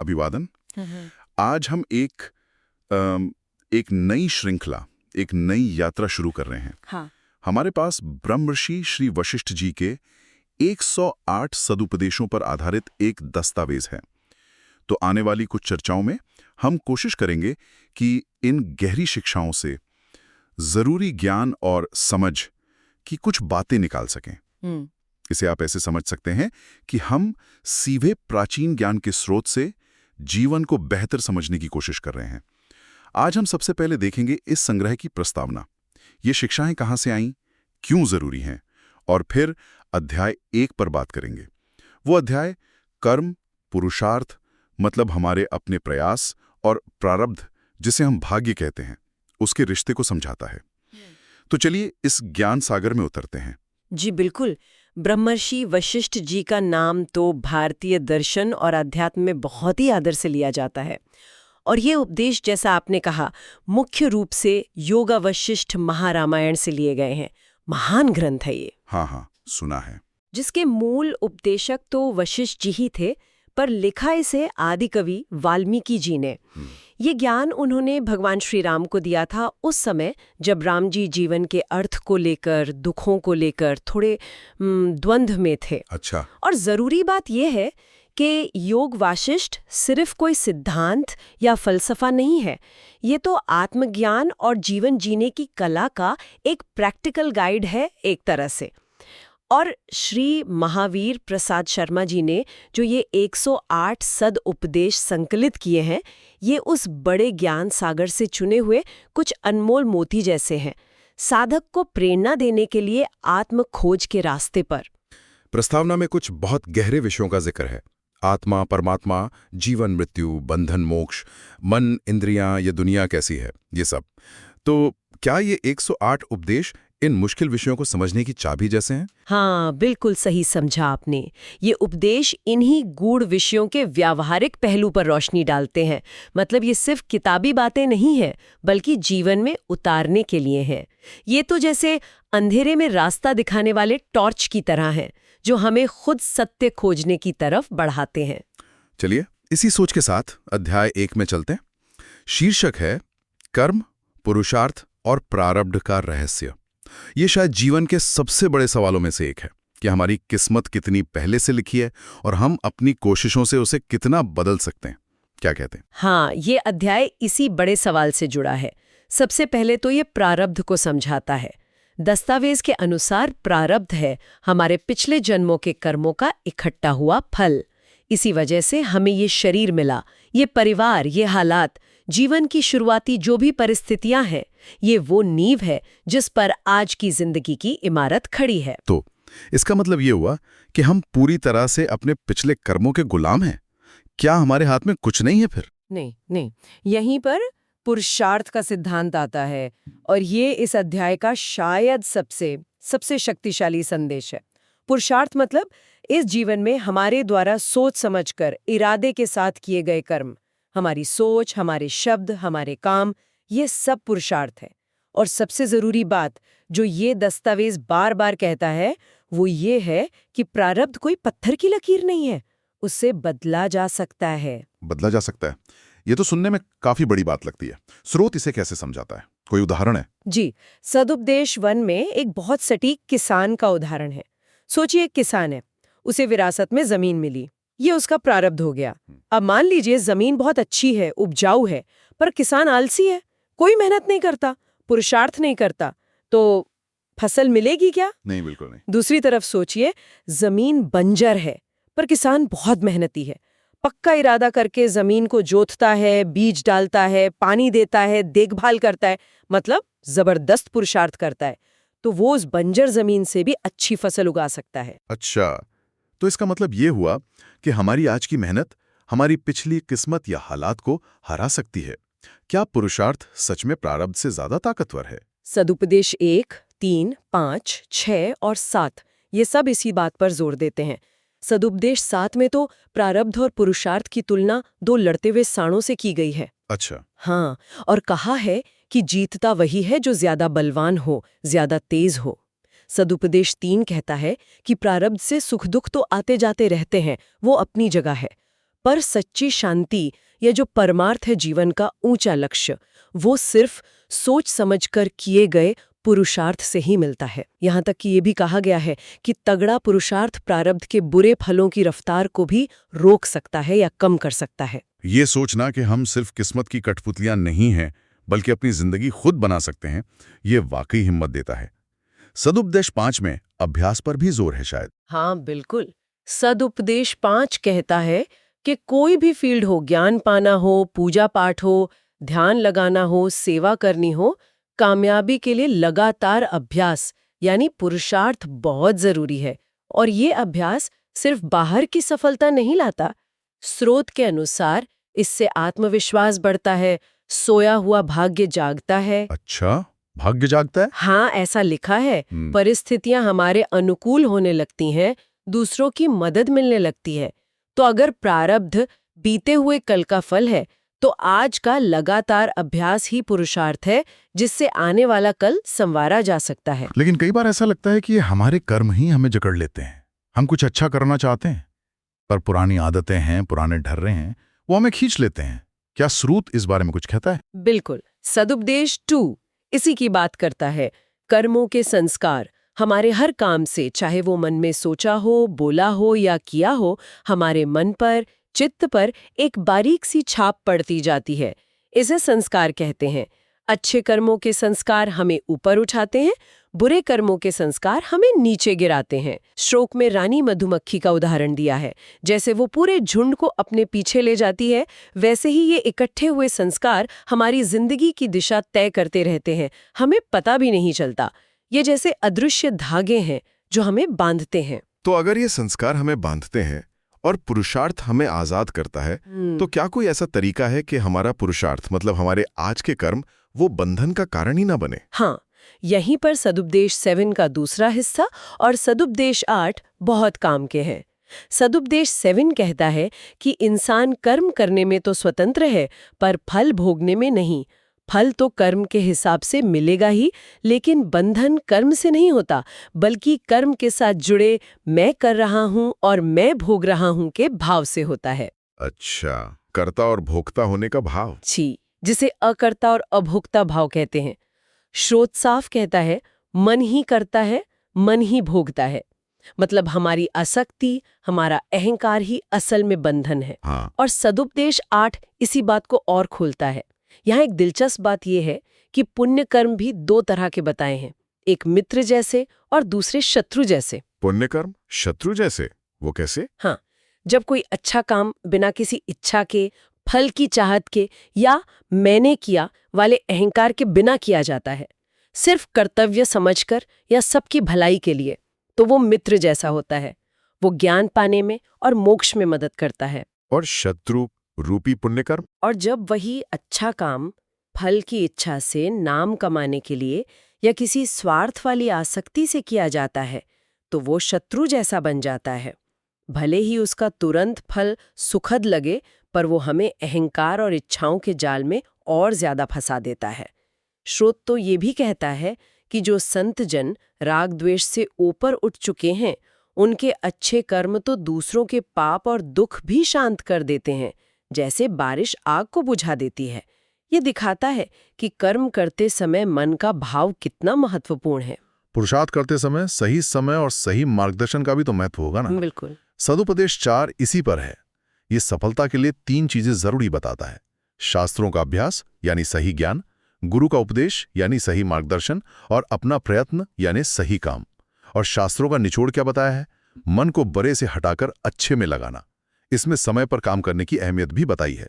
अभिवादन। आज हम एक नई श्रृंखला, एक नई यात्रा शुरू कर रहे हैं। हाँ। हमारे पास ब्रह्मर्षि श्री वशिष्ठ जी के 108 सदुपदेशों पर आधारित एक दस्तावेज है। तो आने वाली कुछ चर्चाओं में हम कोशिश करेंगे कि इन गहरी शिक्षाओं से जरूरी ज्ञान और समझ की कुछ बातें निकाल सकें। इसे आप ऐसे समझ सकते हैं कि हम सीधे प्राचीन ज्ञान के स्रोत से जीवन को बेहतर समझने की कोशिश कर रहे हैं। आज हम सबसे पहले देखेंगे इस संग्रह की प्रस्तावना। ये शिक्षाएं कहाँ से आईं, क्यों जरूरी हैं, और फिर अध्याय 1 पर बात करेंगे। वो अध्याय कर्म, पुरुषार्थ मतलब हमारे अपने प्रयास, और प्रारब्ध जिसे हम भाग्य कहते हैं, उसके रिश्ते को समझाता है। तो चलिए इस ज्ञान सागर में उतरते हैं। जी बिल्कुल। ब्रह्मर्षि वशिष्ठ जी का नाम तो भारतीय दर्शन और अध्यात्म में बहुत ही आदर से लिया जाता है। और ये उपदेश, जैसा आपने कहा, मुख्य रूप से योगा वशिष्ठ महारामायण से लिए गए हैं। महान ग्रंथ है ये। हाँ, सुना है। जिसके मूल उपदेशक तो वशिष्ठ जी ही थे, पर लिखा इसे आदि कवि वाल्मीकि जी ने। ये ज्ञान उन्होंने भगवान श्री राम को दिया था उस समय जब राम जी जीवन के अर्थ को लेकर, दुखों को लेकर थोड़े द्वंद्व में थे। अच्छा। और जरूरी बात यह है कि योग वाशिष्ठ सिर्फ कोई सिद्धांत या फलसफा नहीं है। ये तो आत्मज्ञान और जीवन जीने की कला का एक प्रैक्टिकल गाइड है एक तरह से। और श्री महावीर प्रसाद शर्मा जी ने जो ये 108 सद उपदेश संकलित किए हैं, ये उस बड़े ज्ञान सागर से चुने हुए कुछ अनमोल मोती जैसे हैं, साधक को प्रेरणा देने के लिए आत्म खोज के रास्ते पर। प्रस्तावना में कुछ बहुत गहरे विषयों का जिक्र है। आत्मा, परमात्मा, जीवन मृत्यु, बंधन मोक्ष, मन, इंद्रियां, ये दुनिया कैसी है, ये सब। तो क्या ये 108 उपदेश इन मुश्किल विषयों को समझने की चाबी जैसे हैं? हाँ, बिल्कुल सही समझा आपने। ये उपदेश इन्हीं गूढ़ विषयों के व्यावहारिक पहलू पर रोशनी डालते हैं। मतलब ये सिर्फ किताबी बातें नहीं है, बल्कि जीवन में उतारने के लिए हैं। ये तो जैसे अंधेरे में रास्ता दिखाने वाले टॉर्च की तरह हैं, जो हमें खुद सत्य खोजने की तरफ बढ़ाते हैं। चलिए इसी सोच के साथ अध्याय 1 में चलते हैं। शीर्षक है कर्म, पुरुषार्थ और प्रारब्ध का रहस्य। ये शायद जीवन के सबसे बड़े सवालों में से एक है कि हमारी किस्मत कितनी पहले से लिखी है और हम अपनी कोशिशों से उसे कितना बदल सकते हैं। क्या कहते हैं? हाँ, ये अध्याय इसी बड़े सवाल से जुड़ा है। सबसे पहले तो ये प्रारब्ध को समझाता है। दस्तावेज के अनुसार प्रारब्ध है हमारे पिछले जन्मों के कर्मों का इकट्ठा हुआ फल। इसी वजह से हमें ये शरीर मिला, ये परिवार, ये हालात, जीवन की शुरुआती जो भी परिस्थितियां हैं, ये वो नींव है जिस पर आज की जिंदगी की इमारत खड़ी है। तो इसका मतलब ये हुआ कि हम पूरी तरह से अपने पिछले कर्मों के गुलाम हैं। क्या हमारे हाथ में कुछ नहीं है फिर? नहीं। यहीं पर पुरुषार्थ का सिद्धांत आता है, और ये इस अध्याय का शायद सबसे शक्तिशाली संदेश है। पुरुषार्थ मतलब इस जीवन में हमारे द्वारा सोच समझकर इरादे के साथ किए गए कर्म, हमारी सोच, हमारे शब्द, हमारे काम, ये सब पुरुषार्थ है। और सबसे जरूरी बात जो ये दस्तावेज बार बार कहता है, वो ये है कि प्रारब्ध कोई पत्थर की लकीर नहीं है, उससे बदला जा सकता है। बदला जा सकता है, ये तो सुनने में काफी बड़ी बात लगती है। स्रोत इसे कैसे समझाता है? कोई उदाहरण है? जी, सदुपदेश 1 में एक बहुत सटीक किसान का उदाहरण है। सोचिए, एक किसान है, उसे विरासत में जमीन मिली, ये उसका प्रारब्ध हो गया। अब मान लीजिए जमीन बहुत अच्छी है, उपजाऊ है, पर किसान आलसी है, कोई मेहनत नहीं करता, पुरुषार्थ नहीं करता, तो फसल मिलेगी क्या? नहीं, बिल्कुल नहीं। दूसरी तरफ सोचिए, जमीन बंजर है, पर किसान बहुत मेहनती है, पक्का इरादा करके जमीन को जोतता है, बीज डालता है, पानी देता है, देखभाल करता है, मतलब जबरदस्त पुरुषार्थ करता है, तो वो उस बंजर जमीन से भी अच्छी फसल उगा सकता है। अच्छा, तो इसका मतलब ये हुआ कि हमारी आज की मेहनत हमारी पिछली किस्मत या हालात को हरा सकती है। क्या पुरुषार्थ सच में प्रारब्ध से ज्यादा ताकतवर है? सदुपदेश 1, 3, 5, 6 और 7 ये सब इसी बात पर जोर देते हैं। सदुपदेश 7 में तो प्रारब्ध और पुरुषार्थ की तुलना दो लड़ते हुए सांडों से की गई है। अच्छा। हाँ, और कहा है कि जीतता वही है जो ज्यादा बलवान हो, ज्यादा तेज हो। सदुपदेश 3 कहता है कि प्रारब्ध से सुख दुख तो आते जाते रहते हैं, वो अपनी जगह है, पर सच्ची शांति या जो परमार्थ है जीवन का ऊंचा लक्ष्य, वो सिर्फ सोच समझकर किए गए पुरुषार्थ से ही मिलता है। यहाँ तक कि ये भी कहा गया है कि तगड़ा पुरुषार्थ प्रारब्ध के बुरे फलों की रफ्तार को भी रोक सकता है या कम कर सकता है। ये सोचना कि हम सिर्फ किस्मत की कठपुतलियां नहीं हैं, बल्कि अपनी जिंदगी खुद बना सकते हैं, ये वाकई हिम्मत देता है। सदुपदेश 5 में अभ्यास पर भी जोर है शायद। हाँ बिल्कुल। सदुपदेश 5 कहता है कि कोई भी फील्ड हो, ज्ञान पाना हो, पूजा पाठ हो, ध्यान लगाना हो, सेवा करनी हो, कामयाबी के लिए लगातार अभ्यास यानी पुरुषार्थ बहुत जरूरी है। और ये अभ्यास सिर्फ बाहर की सफलता नहीं लाता। स्रोत के अनुसार इससे आत्मविश्वास बढ़ता है, सोया हुआ भाग्य जागता है। अच्छा, भाग्य जागता है? हाँ, ऐसा लिखा है। परिस्थितियां हमारे अनुकूल होने लगती हैं, दूसरों की मदद मिलने लगती है। तो अगर प्रारब्ध बीते हुए कल का फल है, तो आज का लगातार अभ्यास ही पुरुषार्थ है, जिससे आने वाला कल संवारा जा सकता है। लेकिन कई बार ऐसा लगता है कि ये हमारे कर्म ही हमें जकड़ लेते हैं। हम कुछ अच्छा करना चाहते हैं, पर पुरानी आदतें हैं, पुराने ढर्रे हैं, वो हमें खींच लेते हैं। क्या स्रोत इस बारे में कुछ कहता है? बिल्कुल। सदुपदेश 2 इसी की बात करता है। कर्मों के संस्कार हमारे हर काम से, चाहे वो मन में सोचा हो, बोला हो या किया हो, हमारे मन पर, चित्त पर एक बारीक सी छाप पड़ती जाती है। इसे संस्कार कहते हैं। अच्छे कर्मों के संस्कार हमें ऊपर उठाते हैं, बुरे कर्मों के संस्कार हमें नीचे गिराते हैं। श्लोक में रानी मधुमक्खी का उदाहरण दिया है। जैसे वो पूरे झुंड को अपने पीछे ले जाती है, वैसे ही ये इकट्ठे हुए संस्कार हमारी जिंदगी की दिशा तय करते रहते हैं, हमें पता भी नहीं चलता। ये जैसे अदृश्य धागे हैं जो हमें बांधते हैं। तो अगर ये संस्कार हमें बांधते हैं और पुरुषार्थ हमें आजाद करता है, तो क्या कोई ऐसा तरीका है कि हमारा पुरुषार्थ मतलब हमारे आज के कर्म वो बंधन का कारण ही ना बने? हाँ, यहीं पर सदुपदेश 7 का दूसरा हिस्सा और सदुपदेश 8 बहुत काम के हैं। सदुपदेश 7 कहता है कि इंसान कर्म करने में तो स्वतंत्र है, पर फल भोगने में नहीं। फल तो कर्म के हिसाब से मिलेगा ही, लेकिन बंधन कर्म से नहीं होता, बल्कि कर्म के साथ जुड़े मैं कर रहा हूं और मैं भोग रहा हूं के भाव से होता है। अच्छा, कर्ता और भोक्ता होने का भाव। जी, जिसे अकर्ता और अभोक्ता भाव कहते हैं। श्रोत साफ कहता है, मन ही करता है, मन ही भोगता है। मतलब हमारी आसक्ति, हमारा अहंकार ही असल में बंधन है। हाँ। और सदुपदेश 8 इसी बात को और खोलता है। यहाँ एक दिलचस्प बात यह है कि पुण्य कर्म भी 2 तरह के बताए हैं, एक मित्र जैसे और दूसरे शत्रु जैसे। पुण्य कर्म शत्रु जैसे? वो कैसे? हाँ, जब कोई अच्छा काम बिना किसी इच्छा के, फल की चाहत के या मैंने किया वाले अहंकार के बिना किया जाता है, सिर्फ कर्तव्य समझकर या सबकी भलाई के लिए, तो वो मित्र जैसा होता है। वो ज्ञान पाने में और मोक्ष में मदद करता है। और शत्रु रूपी पुण्य कर्म? और जब वही अच्छा काम फल की इच्छा से, नाम कमाने के लिए या किसी स्वार्थ वाली आसक्ति से किया जाता है, तो वो शत्रु जैसा बन जाता है। भले ही उसका तुरंत फल सुखद लगे, पर वो हमें अहंकार और इच्छाओं के जाल में और ज्यादा फंसा देता है। श्रोत तो ये भी कहता है कि जो संत जन राग द्वेष से ऊपर उठ चुके हैं, उनके अच्छे कर्म तो दूसरों के पाप और दुख भी शांत कर देते हैं, जैसे बारिश आग को बुझा देती है। ये दिखाता है कि कर्म करते समय मन का भाव कितना महत्वपूर्ण है। पुरुषार्थ करते समय सही समय और सही मार्गदर्शन का भी तो महत्व होगा ना। बिल्कुल। सदुपदेश 4 इसी पर है। ये सफलता के लिए 3 चीजें जरूरी बताता है। शास्त्रों का अभ्यास यानी सही ज्ञान, गुरु का उपदेश यानी सही मार्गदर्शन, और अपना प्रयत्न यानी सही काम। और शास्त्रों का निचोड़ क्या बताया है? मन को बुरे से हटाकर अच्छे में लगाना। इसमें समय पर काम करने की अहमियत भी बताई है।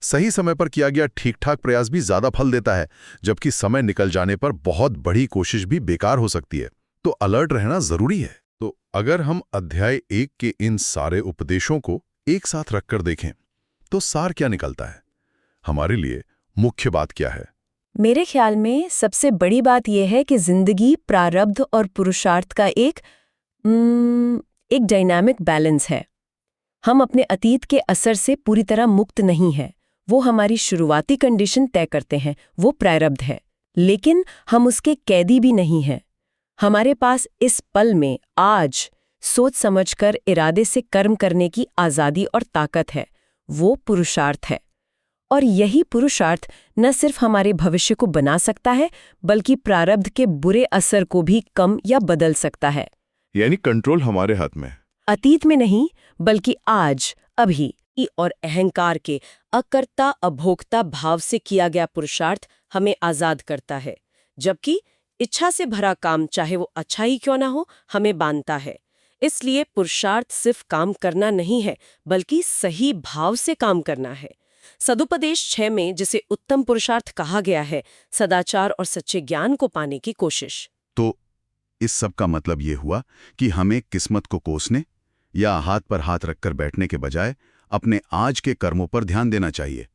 सही समय पर किया गया ठीक ठाक प्रयास भी ज्यादा फल देता है, जबकि समय निकल जाने पर बहुत बड़ी कोशिश भी बेकार हो सकती है। तो अलर्ट रहना जरूरी है। तो अगर हम अध्याय 1 के इन सारे उपदेशों को एक साथ रखकर देखें, तो सार क्या निकलता है? हमारे लिए मुख्य बात क्या है? मेरे ख्याल में सबसे बड़ी बात यह है कि जिंदगी प्रारब्ध और पुरुषार्थ का एक डायनामिक बैलेंस है। हम अपने अतीत के असर से पूरी तरह मुक्त नहीं हैं। वो हमारी शुरुआती कंडीशन तय करते हैं, वो प्रारब्ध है। लेकिन हम उसके कैदी भी नहीं हैं। हमारे पास इस पल में, आज, सोच समझकर इरादे से कर्म करने की आज़ादी और ताकत है। वो पुरुषार्थ है। और यही पुरुषार्थ न सिर्फ हमारे भविष्य को बना सकता है, बल्कि प्रारब्ध के बुरे असर को भी कम या बदल सकता है। यानी कंट्रोल हमारे हाथ में। अतीत में नहीं, बल्कि आज, अभी। और अहंकार के अकर्ता अभोक्ता भाव से किया गया पुरुषार्थ हमें आजाद करता है, जबकि इच्छा से भरा काम, चाहे वो अच्छा ही क्यों ना हो, हमें बांधता है। इसलिए पुरुषार्थ सिर्फ काम करना नहीं है, बल्कि सही भाव से काम करना है। सदुपदेश 6 में जिसे उत्तम पुरुषार्थ कहा गया है, सदाचार और सच्चे ज्ञान को पाने की कोशिश। तो इस सब का मतलब ये हुआ कि हमें किस्मत को कोसने या हाथ पर हाथ रखकर बैठने के बजाय अपने आज के कर्मों पर ध्यान देना चाहिए,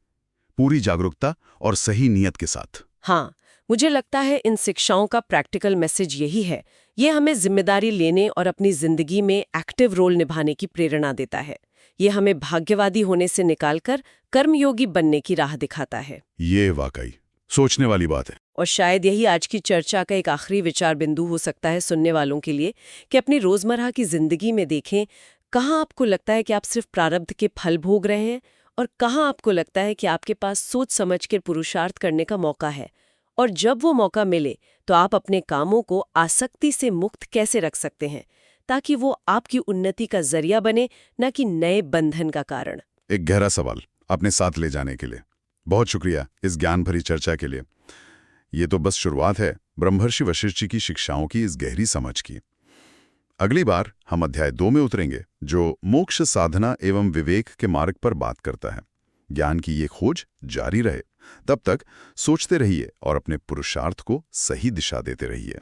पूरी जागरूकता और सही नियत के साथ। हाँ, मुझे लगता है इन शिक्षाओं का प्रैक्टिकल मैसेज यही है। ये हमें जिम्मेदारी लेने और अपनी जिंदगी में एक्टिव रोल निभाने की प्रेरणा देता है। ये हमें भाग्यवादी होने से निकालकर कर्मयोगी बनने की राह दिखाता है। ये वाकई सोचने वाली बात है। और शायद यही आज की चर्चा का एक आखिरी विचार बिंदु हो सकता है सुनने वालों के लिए, कि अपनी रोजमर्रा की जिंदगी में देखें कहाँ आपको लगता है कि आप सिर्फ प्रारब्ध के फल भोग रहे हैं, और कहाँ आपको लगता है कि आपके पास सोच समझ कर पुरुषार्थ करने का मौका है। और जब वो मौका मिले तो आप अपने कामों को आसक्ति से मुक्त कैसे रख सकते हैं, ताकि वो आपकी उन्नति का जरिया बने, न कि नए बंधन का कारण। एक गहरा सवाल अपने साथ ले जाने के लिए बहुत शुक्रिया इस ज्ञान भरी चर्चा के लिए। ये तो बस शुरुआत है ब्रह्मर्षि वशिष्ठ जी की शिक्षाओं की इस गहरी समझ की। अगली बार हम अध्याय 2 में उतरेंगे, जो मोक्ष साधना एवं विवेक के मार्ग पर बात करता है। ज्ञान की ये खोज जारी रहे। तब तक सोचते रहिए और अपने पुरुषार्थ को सही दिशा देते रहिए।